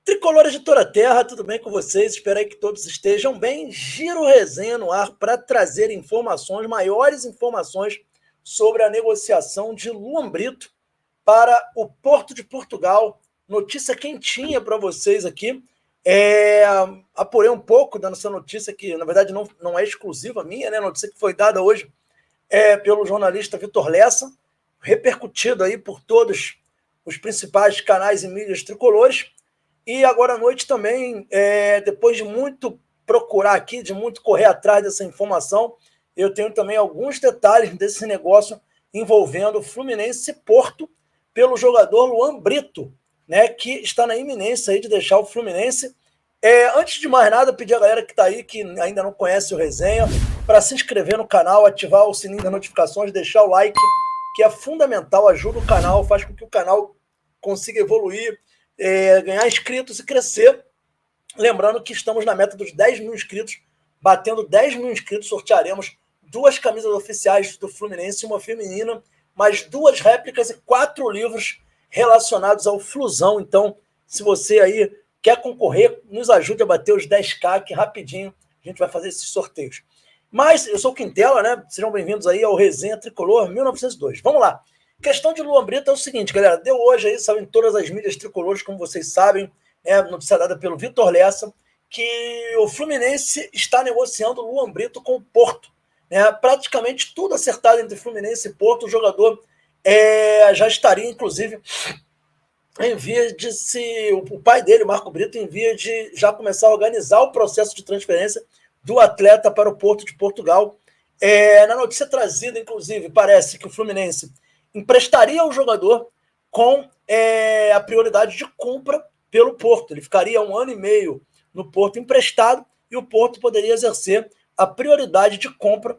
Tricolores de toda a terra, tudo bem com vocês? Espero aí que todos estejam bem. Giro Resenha no ar para trazer informações, maiores informações sobre a negociação de Luan Brito para o Porto de Portugal. Notícia quentinha para vocês aqui. Apurei um pouco dessa notícia que, na verdade, não é exclusiva minha, né? Notícia que foi dada hoje pelo jornalista Vitor Lessa, repercutido aí por todos os principais canais e mídias tricolores. E agora à noite também, depois de muito procurar aqui, de muito correr atrás dessa informação, eu tenho também alguns detalhes desse negócio envolvendo Fluminense e Porto pelo jogador Luan Brito, né, que está na iminência aí de deixar o Fluminense. Antes de mais nada, pedir a galera que está aí, que ainda não conhece o Resenha, para se inscrever no canal, ativar o sininho das notificações, deixar o like, que é fundamental, ajuda o canal, faz com que o canal consiga evoluir, ganhar inscritos e crescer. Lembrando que estamos na meta dos 10 mil inscritos. Batendo 10 mil inscritos, sortearemos 2 camisas oficiais do Fluminense, uma feminina, mais 2 réplicas e 4 livros relacionados ao Flusão. Então, se você aí quer concorrer, nos ajude a bater os 10k, que rapidinho a gente vai fazer esses sorteios. Mas eu sou o Quintela, né? Sejam bem-vindos aí ao Resenha Tricolor 1902. Vamos lá. Questão de Luan Brito é o seguinte, galera. Deu hoje aí, saiu em todas as mídias tricolores, como vocês sabem, notícia dada pelo Vitor Lessa, que o Fluminense está negociando o Luan Brito com o Porto. Praticamente tudo acertado entre Fluminense e Porto. O jogador já estaria, inclusive, em via de se... O pai dele, Marco Brito, em via de já começar a organizar o processo de transferência do atleta para o Porto de Portugal. Na notícia trazida, inclusive, parece que o Fluminense emprestaria o jogador com a prioridade de compra pelo Porto. Ele ficaria 1 ano e meio no Porto emprestado e o Porto poderia exercer a prioridade de compra.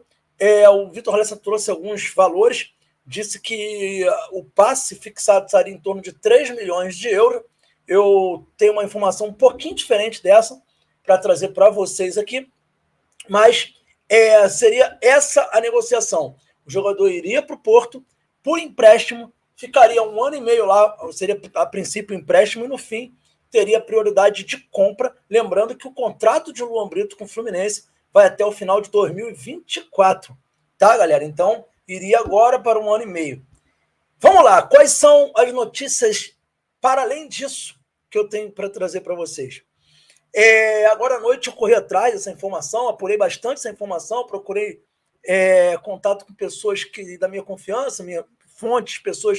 O Vitor Lessa trouxe alguns valores, disse que o passe fixado estaria em torno de 3 milhões de euros. Eu tenho uma informação um pouquinho diferente dessa para trazer para vocês aqui, mas seria essa a negociação. O jogador iria para o Porto por empréstimo, ficaria 1 ano e meio lá, seria a princípio empréstimo, e no fim teria prioridade de compra. Lembrando que o contrato de Luan Brito com o Fluminense vai até o final de 2024, tá, galera? Então, iria agora para 1 ano e meio. Vamos lá, quais são as notícias para além disso que eu tenho para trazer para vocês? Agora à noite eu corri atrás dessa informação, apurei bastante essa informação, procurei contato com pessoas da minha confiança, minha fontes, pessoas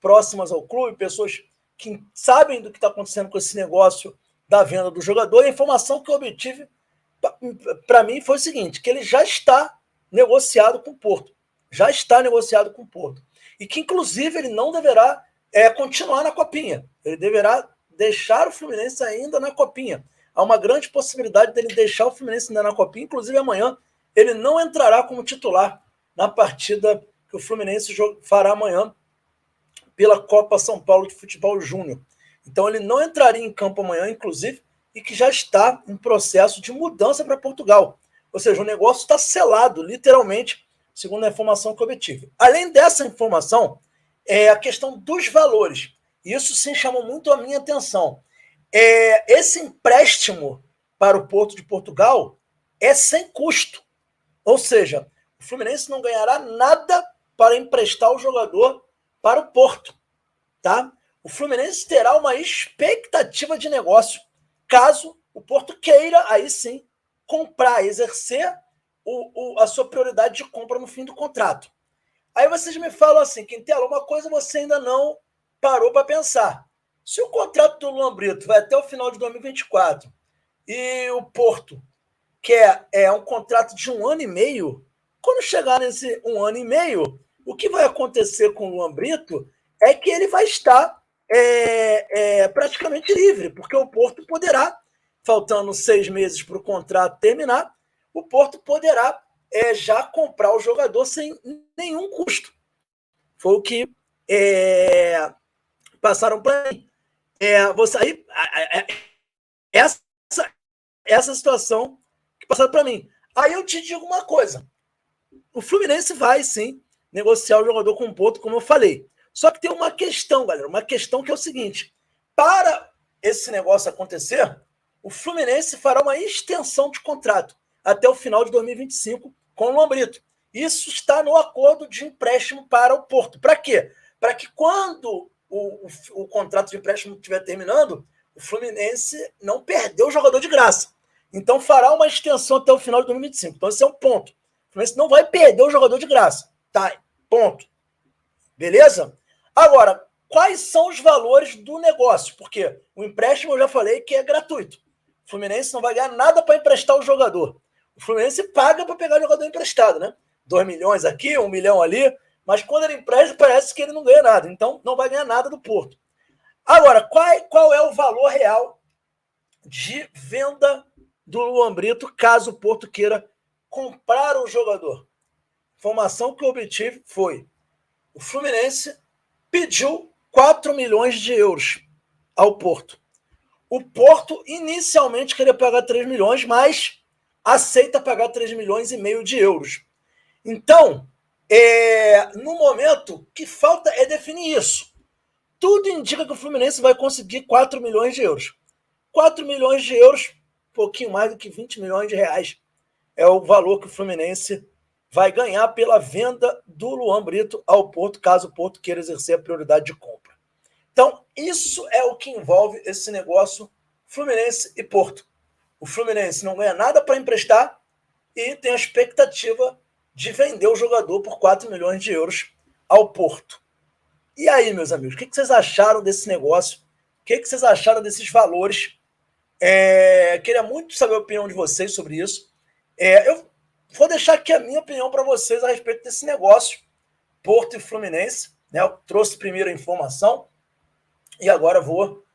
próximas ao clube, pessoas que sabem do que está acontecendo com esse negócio da venda do jogador. E a informação que eu obtive para mim foi o seguinte, que ele já está negociado com o Porto. Já está negociado com o Porto. E que, inclusive, ele não deverá continuar na Copinha. Ele deverá deixar o Fluminense ainda na Copinha. Há uma grande possibilidade dele deixar o Fluminense ainda na Copinha. Inclusive, amanhã ele não entrará como titular na partida que o Fluminense fará amanhã pela Copa São Paulo de Futebol Júnior. Então, ele não entraria em campo amanhã, inclusive, e que já está em processo de mudança para Portugal. Ou seja, o negócio está selado, literalmente, segundo a informação que eu obtive. Além dessa informação, a questão dos valores. Isso sim chamou muito a minha atenção. Esse empréstimo para o Porto de Portugal é sem custo. Ou seja, o Fluminense não ganhará nada para emprestar o jogador para o Porto. Tá? O Fluminense terá uma expectativa de negócio, caso o Porto queira, aí sim, comprar, exercer a sua prioridade de compra no fim do contrato. Aí vocês me falam assim, Quintela, uma coisa você ainda não parou para pensar. Se o contrato do Luan Brito vai até o final de 2024 e o Porto quer um contrato de 1 ano e meio, quando chegar nesse 1 ano e meio, o que vai acontecer com o Luan Brito é que ele vai estar praticamente livre, porque o Porto poderá, faltando 6 meses para o contrato terminar, o Porto poderá já comprar o jogador sem nenhum custo. Foi o que passaram para mim. Essa situação que passaram para mim. Aí eu te digo uma coisa. O Fluminense vai, sim, negociar o jogador com o Porto, como eu falei. Só que tem uma questão, galera. Uma questão que é o seguinte. Para esse negócio acontecer, o Fluminense fará uma extensão de contrato até o final de 2025 com o Luan Brito. Isso está no acordo de empréstimo para o Porto. Para quê? Para que quando o contrato de empréstimo estiver terminando, o Fluminense não perdeu o jogador de graça. Então fará uma extensão até o final de 2025. Então esse é um ponto. O Fluminense não vai perder o jogador de graça. Tá, ponto. Beleza? Agora, quais são os valores do negócio? Porque o empréstimo eu já falei que é gratuito. O Fluminense não vai ganhar nada para emprestar o jogador. O Fluminense paga para pegar o jogador emprestado, né? 2 milhões aqui, 1 milhão ali, mas quando ele empresta, parece que ele não ganha nada. Então, não vai ganhar nada do Porto. Agora, qual é o valor real de venda do Luan Brito, caso o Porto queira comprar o jogador? Informação que eu obtive foi: o Fluminense pediu 4 milhões de euros ao Porto. O Porto inicialmente queria pagar 3 milhões, mas aceita pagar 3 milhões e meio de euros. Então, no momento, que falta é definir isso. Tudo indica que o Fluminense vai conseguir 4 milhões de euros. 4 milhões de euros, um pouquinho mais do que 20 milhões de reais, é o valor que o Fluminense vai ganhar pela venda do Luan Brito ao Porto, caso o Porto queira exercer a prioridade de compra. Então, isso é o que envolve esse negócio Fluminense e Porto. O Fluminense não ganha nada para emprestar e tem a expectativa de vender o jogador por 4 milhões de euros ao Porto. E aí, meus amigos, o que vocês acharam desse negócio? O que vocês acharam desses valores? Queria muito saber a opinião de vocês sobre isso. Eu vou deixar aqui a minha opinião para vocês a respeito desse negócio, Porto e Fluminense. Né? Eu trouxe primeiro a informação e agora vou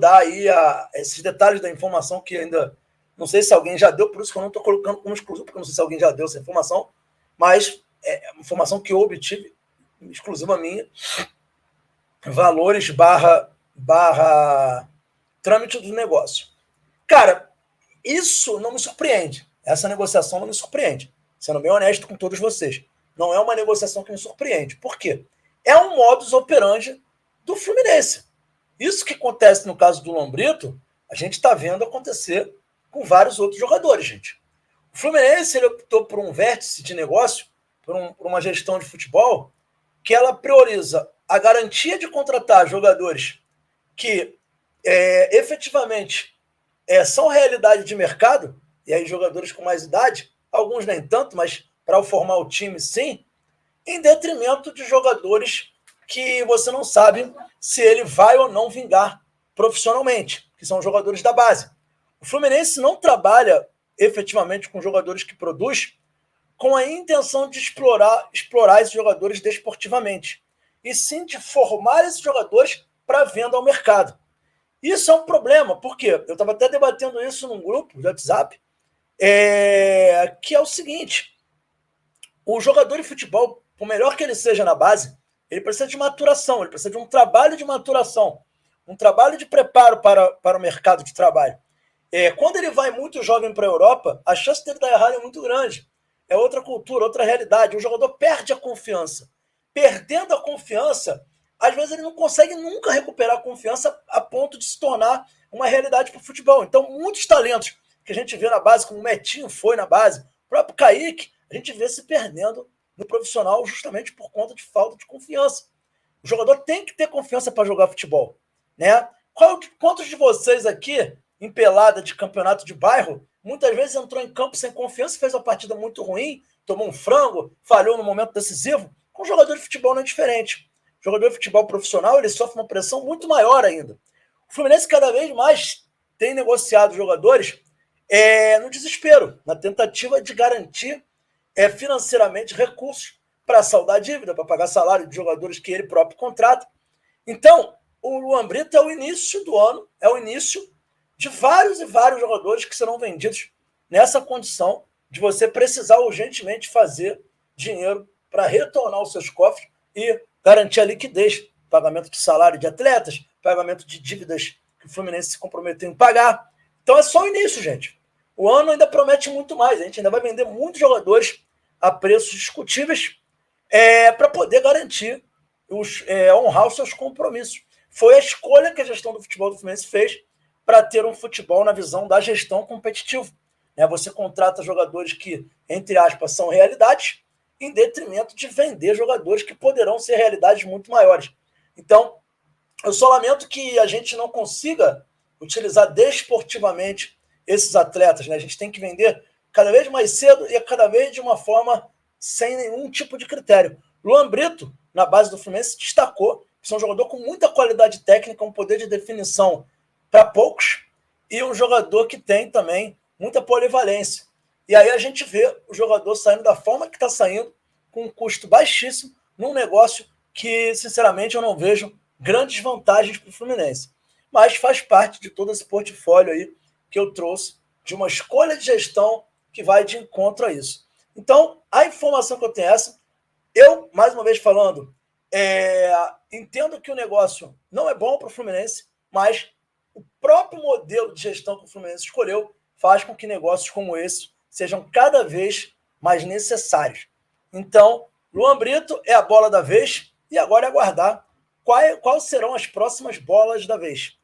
dar aí esses detalhes da informação que ainda não sei se alguém já deu, por isso que eu não estou colocando como exclusivo, porque eu não sei se alguém já deu essa informação, mas é uma informação que eu obtive, exclusiva minha, valores barra trâmite do negócio. Cara, isso não me surpreende. Essa negociação não me surpreende. Sendo bem honesto com todos vocês. Não é uma negociação que me surpreende. Por quê? É um modus operandi do Fluminense. Isso que acontece no caso do Luan Brito, a gente está vendo acontecer com vários outros jogadores, gente. O Fluminense ele optou por um vértice de negócio, por uma gestão de futebol, que ela prioriza a garantia de contratar jogadores que efetivamente são realidade de mercado, e aí jogadores com mais idade, alguns nem tanto, mas para formar o time sim, em detrimento de jogadores que você não sabe se ele vai ou não vingar profissionalmente, que são jogadores da base. O Fluminense não trabalha efetivamente com jogadores que produz com a intenção de explorar esses jogadores desportivamente, e sim de formar esses jogadores para venda ao mercado. Isso é um problema, porque eu estava até debatendo isso num grupo de WhatsApp, que é o seguinte: o jogador de futebol, por melhor que ele seja na base, ele precisa de maturação, ele precisa de um trabalho de maturação, um trabalho de preparo para o mercado de trabalho. Quando ele vai muito jovem para a Europa, a chance dele dar errado é muito grande. É outra cultura, outra realidade. O jogador perde a confiança. Perdendo a confiança, às vezes ele não consegue nunca recuperar a confiança a ponto de se tornar uma realidade para o futebol. Então, muitos talentos que a gente vê na base, como o Metinho foi na base, o próprio Kaique, a gente vê se perdendo no profissional justamente por conta de falta de confiança. O jogador tem que ter confiança para jogar futebol. Né? Quantos de vocês aqui, em pelada de campeonato de bairro, muitas vezes entrou em campo sem confiança, fez uma partida muito ruim, tomou um frango, falhou no momento decisivo? Com jogador de futebol não é diferente. O jogador de futebol profissional ele sofre uma pressão muito maior ainda. O Fluminense cada vez mais tem negociado jogadores no desespero, na tentativa de garantir financeiramente recursos para saldar a dívida, para pagar salário de jogadores que ele próprio contrata. Então, o Luan Brito é o início do ano, é o início de vários e vários jogadores que serão vendidos nessa condição de você precisar urgentemente fazer dinheiro para retornar aos seus cofres e garantir a liquidez, pagamento de salário de atletas, pagamento de dívidas que o Fluminense se comprometeu em pagar. Então é só o início, gente. O ano ainda promete muito mais. A gente ainda vai vender muitos jogadores a preços discutíveis para poder garantir, honrar os seus compromissos. foi a escolha que a gestão do futebol do Fluminense fez para ter um futebol na visão da gestão competitiva. Você contrata jogadores que, entre aspas, são realidades, em detrimento de vender jogadores que poderão ser realidades muito maiores. Então, eu só lamento que a gente não consiga utilizar desportivamente esses atletas. A gente tem que vender cada vez mais cedo e cada vez de uma forma sem nenhum tipo de critério. Luan Brito, na base do Fluminense, destacou que é um jogador com muita qualidade técnica, um poder de definição para poucos, e um jogador que tem também muita polivalência. E aí a gente vê o jogador saindo da forma que está saindo, com um custo baixíssimo, num negócio que, sinceramente, eu não vejo grandes vantagens para o Fluminense. Mas faz parte de todo esse portfólio aí que eu trouxe, de uma escolha de gestão que vai de encontro a isso. Então, a informação que eu tenho é essa. Eu, mais uma vez falando, entendo que o negócio não é bom para o Fluminense, mas o próprio modelo de gestão que o Fluminense escolheu faz com que negócios como esse sejam cada vez mais necessários. Então, Luan Brito é a bola da vez e agora é aguardar quais serão as próximas bolas da vez.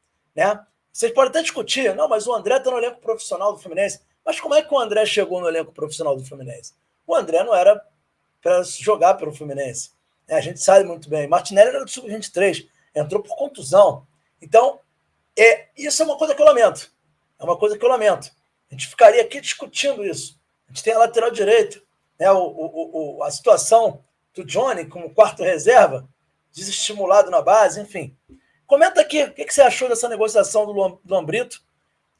Vocês podem até discutir, não, mas o André está no elenco profissional do Fluminense. Mas como é que o André chegou no elenco profissional do Fluminense? O André não era para jogar pelo Fluminense. A gente sabe muito bem. Martinelli era do Sub-23, entrou por contusão. Então, isso é uma coisa que eu lamento. A gente ficaria aqui discutindo isso. A gente tem a lateral direita, a situação do Johnny como quarto reserva, desestimulado na base, enfim. Comenta aqui o que você achou dessa negociação do Luan Brito.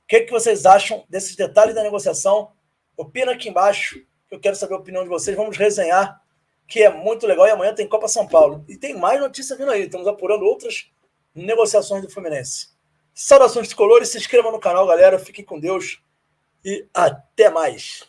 O que vocês acham desses detalhes da negociação? Opina aqui embaixo, que eu quero saber a opinião de vocês. Vamos resenhar, que é muito legal. E amanhã tem Copa São Paulo. E tem mais notícia vindo aí. Estamos apurando outras negociações do Fluminense. Saudações tricolores, se inscreva no canal, galera. Fiquem com Deus e até mais.